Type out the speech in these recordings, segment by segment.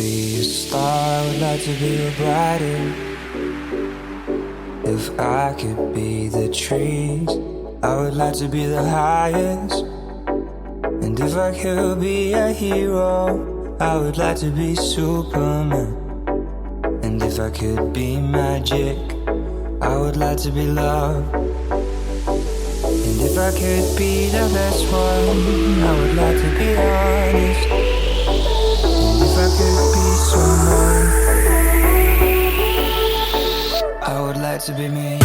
be a star, I would like to be a brighter. If I could be the trees, I would like to be the highest. And if I could be a hero, I would like to be Superman. And if I could be magic, I would like to be love. And if I could be the best one, I would like to be honest. And if I could be someone, I would like to be me.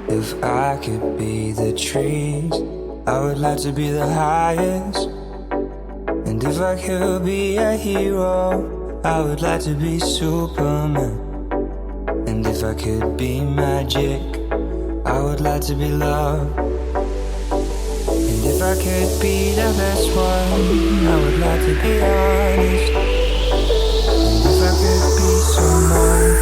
If I could be the trees, I would like to be the highest. And if I could be a hero, I would like to be Superman. And if I could be magic, I would like to be love. And if I could be the best one, I would like to be honest. And if I could be someone,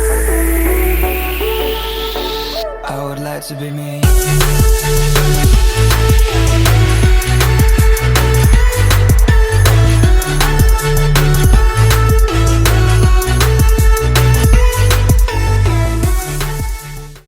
I would like to be me.